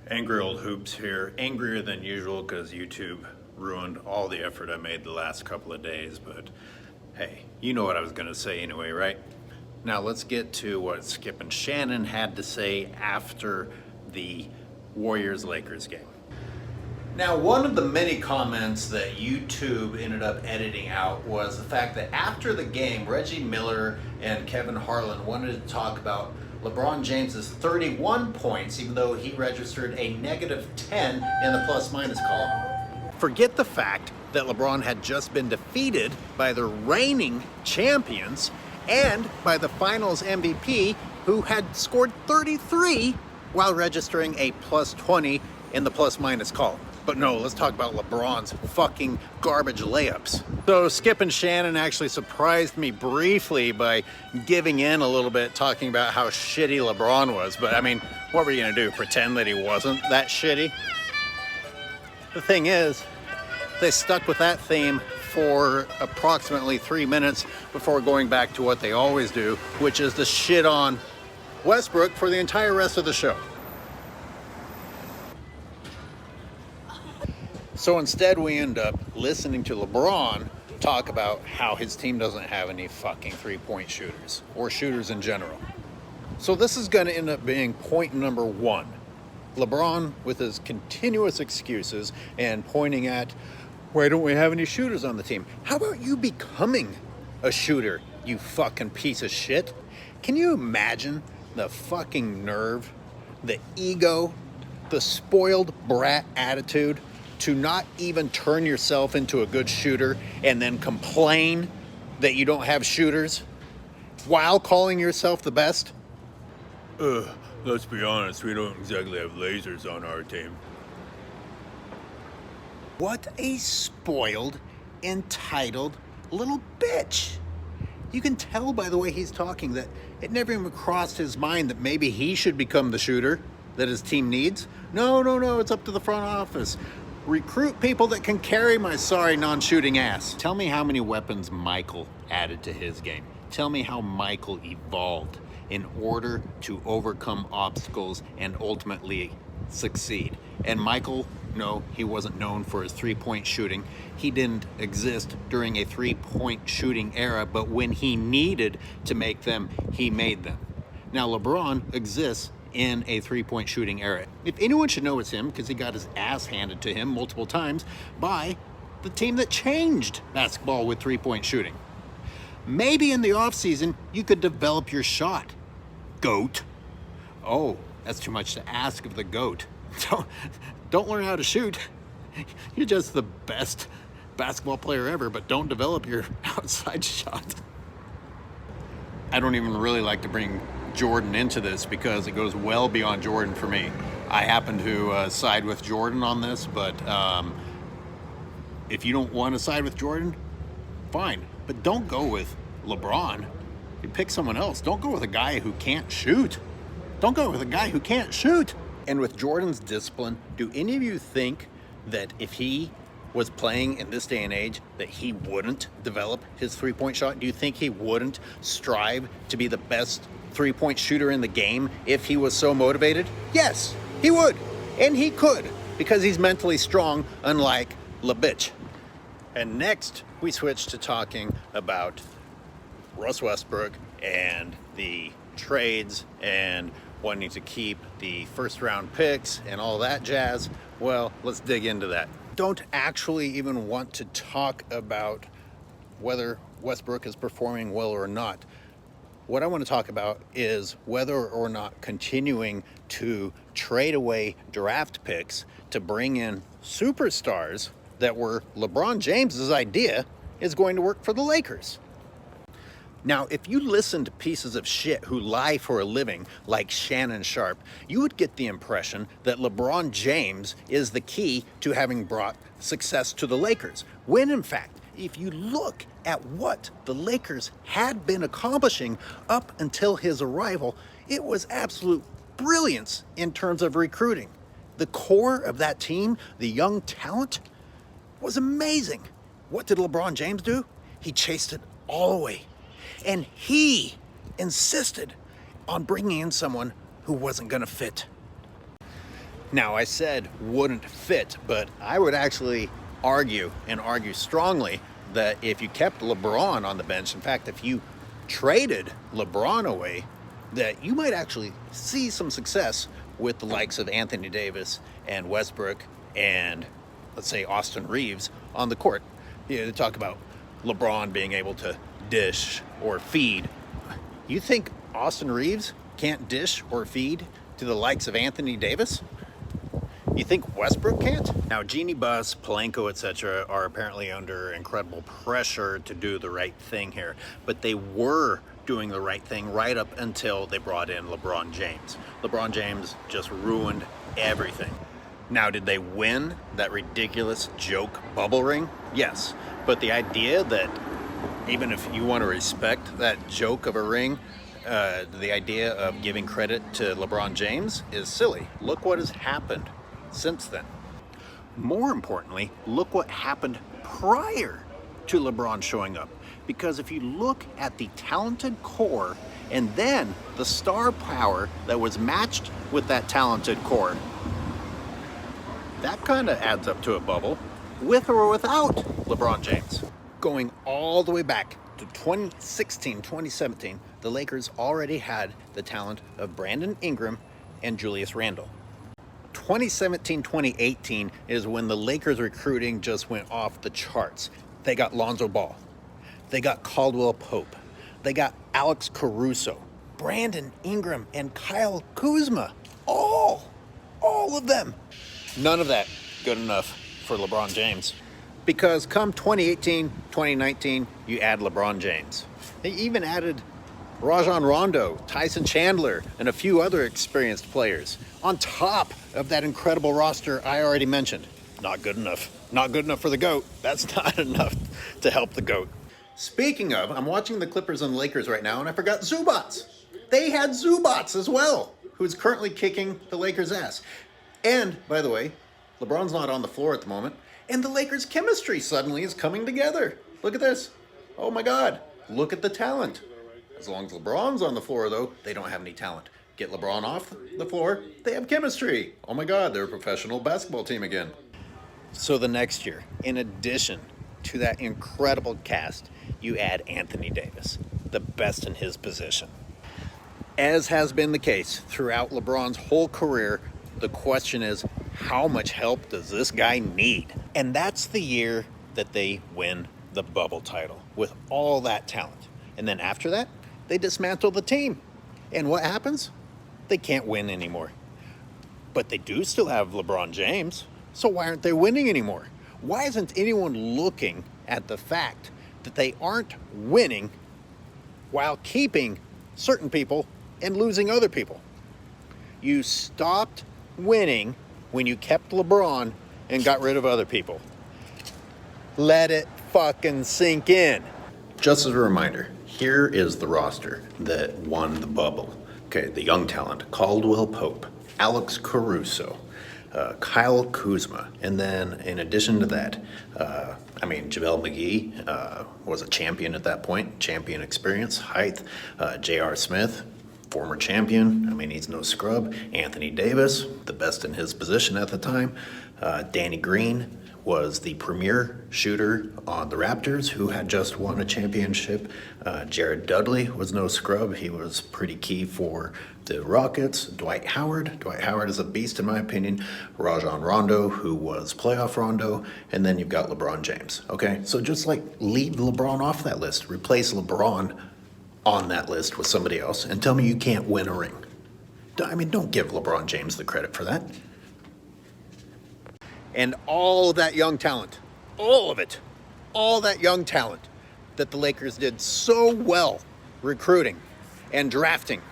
Angry old hoops here, angrier than usual because YouTube ruined all the effort I made the last couple of days, but hey, you know what I was gonna say anyway, right? Now let's get to what Skip and Shannon had to say after the Warriors-Lakers game. Now, one of the many comments that YouTube ended up editing out was the fact that after the game, Reggie Miller and Kevin Harlan wanted to talk about LeBron James's 31 points, even though he registered a negative 10 in the plus-minus column. Forget the fact that LeBron had just been defeated by the reigning champions and by the finals MVP, who had scored 33 while registering a plus 20 in the plus-minus column. But no, let's talk about LeBron's fucking garbage layups. So Skip and Shannon actually surprised me briefly by giving in a little bit, talking about how shitty LeBron was. But I mean, what were you gonna do? Pretend that he wasn't that shitty? The thing is, they stuck with that theme for approximately 3 minutes before going back to what they always do, which is to shit on Westbrook for the entire rest of the show. So instead we end up listening to LeBron talk about how his team doesn't have any fucking three-point shooters, or shooters in general. So this is gonna end up being point number one. LeBron with his continuous excuses and pointing at, why don't we have any shooters on the team? How about you becoming a shooter, you fucking piece of shit? Can you imagine the fucking nerve, the ego, the spoiled brat attitude to not even turn yourself into a good shooter and then complain that you don't have shooters while calling yourself the best? Let's be honest, we don't exactly have lasers on our team. What a spoiled, entitled little bitch. You can tell by the way he's talking that it never even crossed his mind that maybe he should become the shooter that his team needs. No, it's up to the front office. Recruit people that can carry my sorry non-shooting ass. Tell me how many weapons Michael added to his game. Tell me how Michael evolved in order to overcome obstacles and ultimately succeed. And Michael, no, he wasn't known for his three-point shooting. He didn't exist during a three-point shooting era, but when he needed to make them, he made them. Now LeBron exists in a three-point shooting era. If anyone should know, it's him, because he got his ass handed to him multiple times by the team that changed basketball with three-point shooting. Maybe in the offseason, you could develop your shot, GOAT. Oh, that's too much to ask of the GOAT. Don't learn how to shoot. You're just the best basketball player ever, but don't develop your outside shot. I don't even really like to bring Jordan into this because it goes well beyond Jordan for me. I happen to side with Jordan on this, but if you don't want to side with Jordan, fine. But don't go with LeBron. You pick someone else. Don't go with a guy who can't shoot. Don't go with a guy who can't shoot. And with Jordan's discipline, do any of you think that if he was playing in this day and age that he wouldn't develop his three-point shot? Do you think he wouldn't strive to be the best three-point shooter in the game if he was so motivated? Yes, he would. And he could, because he's mentally strong, unlike LeBitch. And next, we switch to talking about Russ Westbrook and the trades and wanting to keep the first-round picks and all that jazz. Well, let's dig into that. Don't actually even want to talk about whether Westbrook is performing well or not. What I want to talk about is whether or not continuing to trade away draft picks to bring in superstars that were LeBron James's idea is going to work for the Lakers. Now, if you listen to pieces of shit who lie for a living like Shannon Sharp, you would get the impression that LeBron James is the key to having brought success to the Lakers, when in fact, if you look at what the Lakers had been accomplishing up until his arrival, it was absolute brilliance in terms of recruiting. The core of that team, the young talent, was amazing. What did LeBron James do? He chased it all away. And he insisted on bringing in someone who wasn't going to fit. Now, I said wouldn't fit, but I would actually argue and argue strongly that if you kept LeBron on the bench, in fact, if you traded LeBron away, that you might actually see some success with the likes of Anthony Davis and Westbrook and, let's say, Austin Reeves on the court. You know, they talk about LeBron being able to dish or feed. You think Austin Reeves can't dish or feed to the likes of Anthony Davis? You think Westbrook can't? Now, Jeannie Buss, Polanco, etc. are apparently under incredible pressure to do the right thing here, but they were doing the right thing right up until they brought in LeBron James. LeBron James just ruined everything. Now, did they win that ridiculous joke bubble ring? Yes, but the idea that even if you want to respect that joke of a ring, the idea of giving credit to LeBron James is silly. Look what has happened since then. More importantly, look what happened prior to LeBron showing up. Because if you look at the talented core and then the star power that was matched with that talented core, that kind of adds up to a bubble, with or without LeBron James. Going all the way back to 2016, 2017, the Lakers already had the talent of Brandon Ingram and Julius Randle. 2017, 2018 is when the Lakers recruiting just went off the charts. They got Lonzo Ball. They got Caldwell Pope. They got Alex Caruso, Brandon Ingram, and Kyle Kuzma. All of them. None of that good enough for LeBron James. Because come 2018, 2019, you add LeBron James. They even added Rajon Rondo, Tyson Chandler, and a few other experienced players on top of that incredible roster I already mentioned. Not good enough. Not good enough for the GOAT. That's not enough to help the GOAT. Speaking of, I'm watching the Clippers and Lakers right now, and I forgot Zubats. They had Zubats as well, who's currently kicking the Lakers' ass. And, by the way, LeBron's not on the floor at the moment, and the Lakers' chemistry suddenly is coming together. Look at this. Oh my God. Look at the talent. As long as LeBron's on the floor, though, they don't have any talent. Get LeBron off the floor, they have chemistry. Oh my God, they're a professional basketball team again. So the next year, in addition to that incredible cast, you add Anthony Davis, the best in his position. As has been the case throughout LeBron's whole career, the question is, how much help does this guy need? And that's the year that they win the bubble title with all that talent. And then after that, they dismantle the team. And what happens? They can't win anymore. But they do still have LeBron James, so why aren't they winning anymore? Why isn't anyone looking at the fact that they aren't winning while keeping certain people and losing other people? You stopped winning when you kept LeBron and got rid of other people. Let it fucking sink in. Just as a reminder, here is the roster that won the bubble. Okay, the young talent, Caldwell Pope, Alex Caruso, Kyle Kuzma, and then in addition to that, JaVale McGee was a champion at that point, champion experience, height, J.R. Smith, former champion, he's no scrub, Anthony Davis, the best in his position at the time, Danny Green was the premier shooter on the Raptors, who had just won a championship. Jared Dudley was no scrub. He was pretty key for the Rockets. Dwight Howard is a beast in my opinion. Rajon Rondo, who was playoff Rondo. And then you've got LeBron James. Okay, so just leave LeBron off that list. Replace LeBron on that list with somebody else and tell me you can't win a ring. Don't give LeBron James the credit for that. And all of that young talent, all of it, all that young talent that the Lakers did so well recruiting and drafting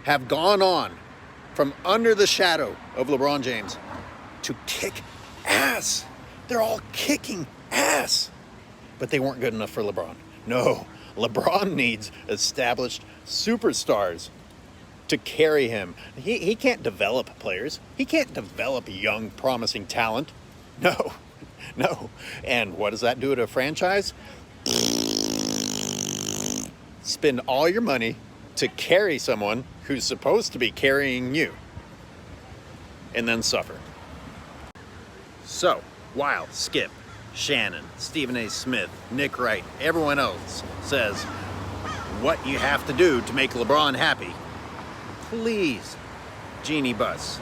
have gone on from under the shadow of LeBron James to kick ass. They're all kicking ass. But they weren't good enough for LeBron. No, LeBron needs established superstars to carry him. He can't develop players. He can't develop young, promising talent. No. And what does that do to a franchise? Spend all your money to carry someone who's supposed to be carrying you. and then suffer. So, while Skip, Shannon, Stephen A. Smith, Nick Wright, everyone else says what you have to do to make LeBron happy, please, Genie Bus,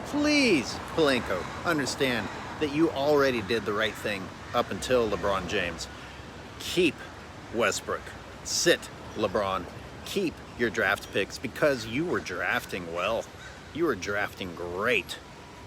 please, Palenko, understand that you already did the right thing up until LeBron James. Keep Westbrook, sit LeBron, keep your draft picks because you were drafting well. You were drafting great.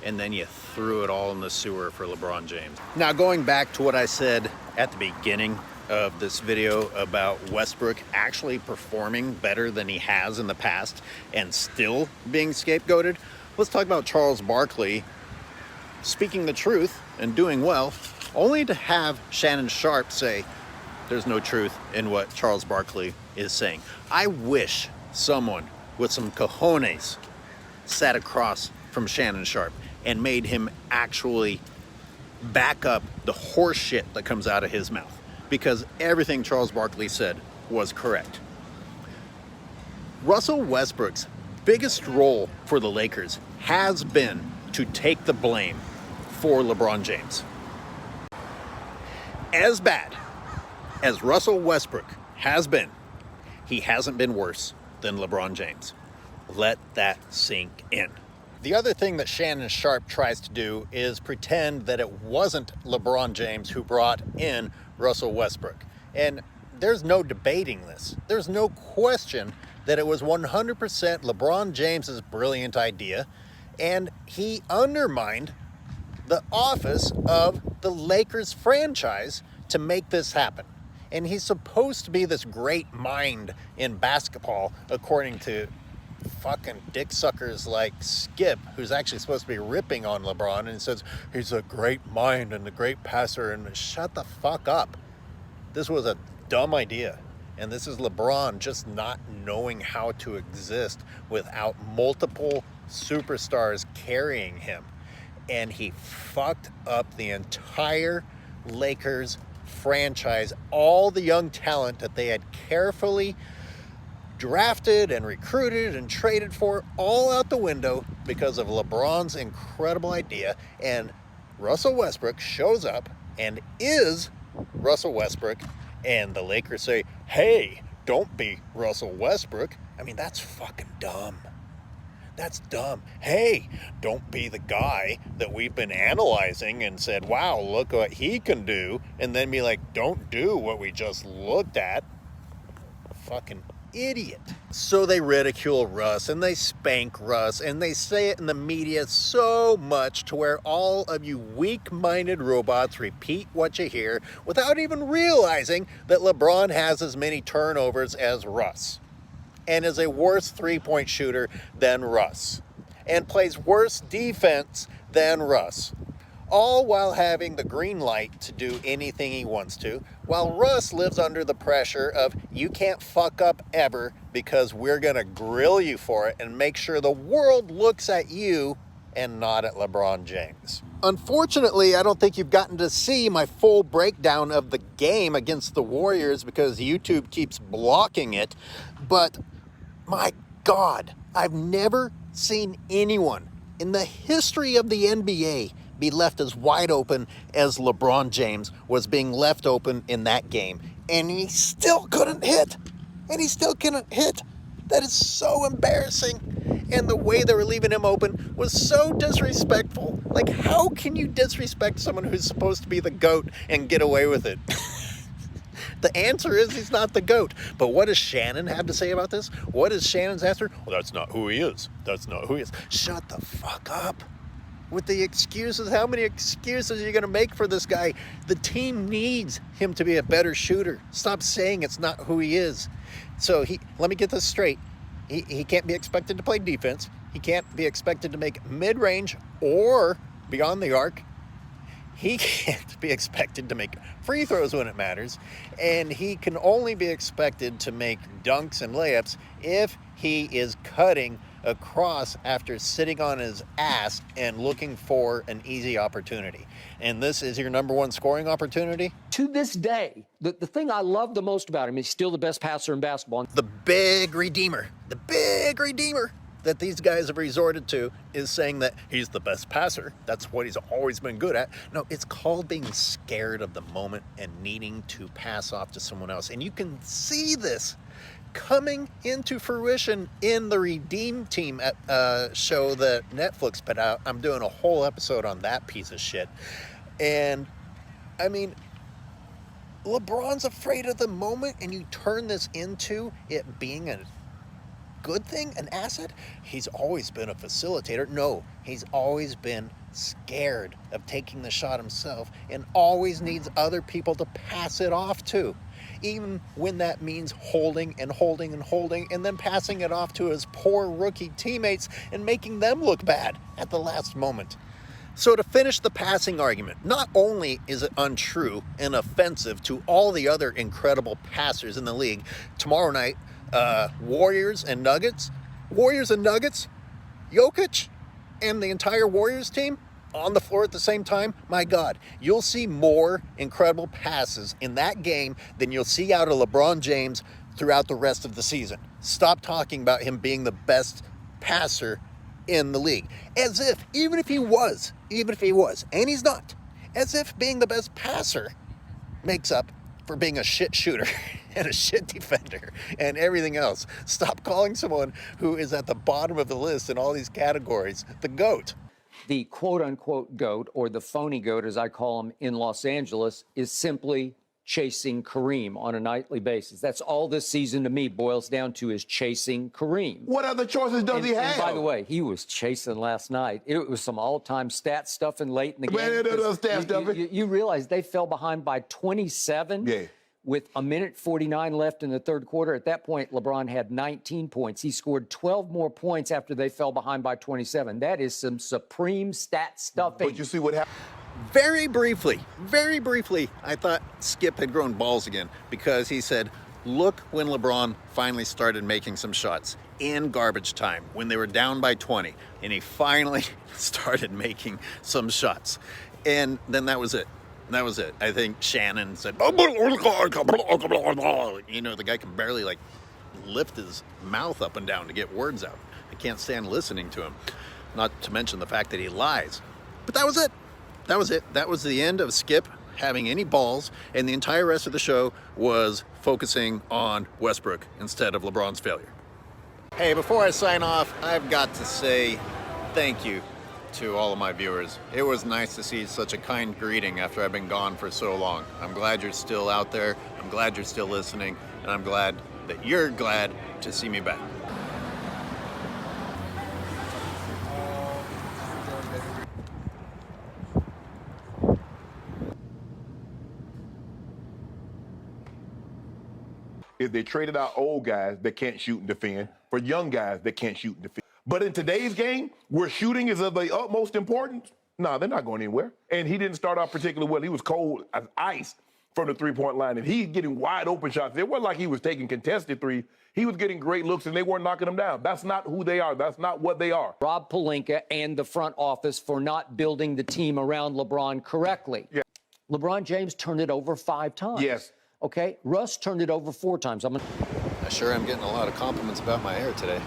And then you threw it all in the sewer for LeBron James. Now, going back to what I said at the beginning of this video about Westbrook actually performing better than he has in the past and still being scapegoated, let's talk about Charles Barkley speaking the truth and doing well, only to have Shannon Sharpe say there's no truth in what Charles Barkley is saying. I wish someone with some cojones sat across from Shannon Sharpe and made him actually back up the horse shit that comes out of his mouth, because everything Charles Barkley said was correct. Russell Westbrook's biggest role for the Lakers has been to take the blame for LeBron James. As bad as Russell Westbrook has been, he hasn't been worse than LeBron James. Let that sink in. The other thing that Shannon Sharpe tries to do is pretend that it wasn't LeBron James who brought in Russell Westbrook. And there's no debating this. There's no question that it was 100% LeBron James's brilliant idea, and he undermined the office of the Lakers franchise to make this happen. And he's supposed to be this great mind in basketball, according to fucking dick suckers like Skip, who's actually supposed to be ripping on LeBron, and says he's a great mind and a great passer, and shut the fuck up. This was a dumb idea, and this is LeBron just not knowing how to exist without multiple superstars carrying him, and he fucked up the entire Lakers franchise, all the young talent that they had carefully drafted and recruited and traded for, all out the window because of LeBron's incredible idea. And Russell Westbrook shows up and is Russell Westbrook, and the Lakers say, hey, don't be Russell Westbrook. I mean, that's fucking dumb. That's dumb. Hey, don't be the guy that we've been analyzing and said, wow, look what he can do, and then be like, don't do what we just looked at. Fucking idiot. So they ridicule Russ and they spank Russ and they say it in the media so much to where all of you weak-minded robots repeat what you hear without even realizing that LeBron has as many turnovers as Russ and is a worse three-point shooter than Russ and plays worse defense than Russ, all while having the green light to do anything he wants to, while Russ lives under the pressure of you can't fuck up ever because we're going to grill you for it and make sure the world looks at you and not at LeBron James. Unfortunately, I don't think you've gotten to see my full breakdown of the game against the Warriors because YouTube keeps blocking it, but my God, I've never seen anyone in the history of the NBA be left as wide open as LeBron James was being left open in that game. And he still couldn't hit. And he still couldn't hit. That is so embarrassing. And the way they were leaving him open was so disrespectful. Like, how can you disrespect someone who's supposed to be the GOAT and get away with it? The answer is he's not the GOAT. But what does Shannon have to say about this? What is Shannon's answer? Well, that's not who he is. That's not who he is. Shut the fuck up. With the excuses, how many excuses are you going to make for this guy? The team needs him to be a better shooter. Stop saying it's not who he is. So let me get this straight. He can't be expected to play defense. He can't be expected to make mid-range or beyond the arc. He can't be expected to make free throws when it matters. And he can only be expected to make dunks and layups if he is cutting across after sitting on his ass and looking for an easy opportunity. And this is your number one scoring opportunity? To this day, the thing I love the most about him is still the best passer in basketball. The big redeemer. The big redeemer. that these guys have resorted to is saying that he's the best passer. That's what he's always been good at. No, it's called being scared of the moment and needing to pass off to someone else. And you can see this coming into fruition in the Redeem Team show that Netflix put out. I'm doing a whole episode on that piece of shit. And I mean, LeBron's afraid of the moment, and you turn this into it being a good thing, an asset. He's always been a facilitator. No, he's always been scared of taking the shot himself and always needs other people to pass it off to, even when that means holding and holding and holding and then passing it off to his poor rookie teammates and making them look bad at the last moment. So to finish the passing argument, not only is it untrue and offensive to all the other incredible passers in the league, tomorrow night, Warriors and Nuggets, Jokic, and the entire Warriors team on the floor at the same time, my God, you'll see more incredible passes in that game than you'll see out of LeBron James throughout the rest of the season. Stop talking about him being the best passer in the league. As if, even if he was, and he's not, as if being the best passer makes up for being a shit shooter and a shit defender and everything else. Stop calling someone who is at the bottom of the list in all these categories the GOAT. The quote-unquote GOAT, or the phony GOAT, as I call him in Los Angeles, is simply chasing Kareem on a nightly basis. That's all this season to me boils down to, is chasing Kareem. What other choices does he have? And by the way, he was chasing last night. It was some all-time stat stuffing late in the game. You realize they fell behind by 27 with a minute 49 left in the third quarter. At that point, LeBron had 19 points. He scored 12 more points after they fell behind by 27. That is some supreme stat stuffing. But you see what happened? Very briefly, I thought Skip had grown balls again, because he said, look when LeBron finally started making some shots in garbage time when they were down by 20, and he finally started making some shots. And then that was it. I think Shannon said, you know, the guy can barely like lift his mouth up and down to get words out. I can't stand listening to him, not to mention the fact that he lies. But that was it. That was the end of Skip having any balls, and the entire rest of the show was focusing on Westbrook instead of LeBron's failure. Hey, before I sign off, I've got to say thank you to all of my viewers. It was nice to see such a kind greeting after I've been gone for so long. I'm glad you're still out there. I'm glad you're still listening, and I'm glad that you're glad to see me back. Is they traded out old guys that can't shoot and defend for young guys that can't shoot and defend. But in today's game, where shooting is of the utmost importance, no, they're not going anywhere. And he didn't start off particularly well. He was cold as ice from the three-point line, and he's getting wide open shots. It wasn't like he was taking contested threes. He was getting great looks, and they weren't knocking him down. That's not who they are. That's not what they are. Rob Pelinka and the front office for not building the team around LeBron correctly. Yeah. LeBron James turned it over 5 times. Yes. Okay, Russ turned it over 4 times. I sure am getting a lot of compliments about my hair today.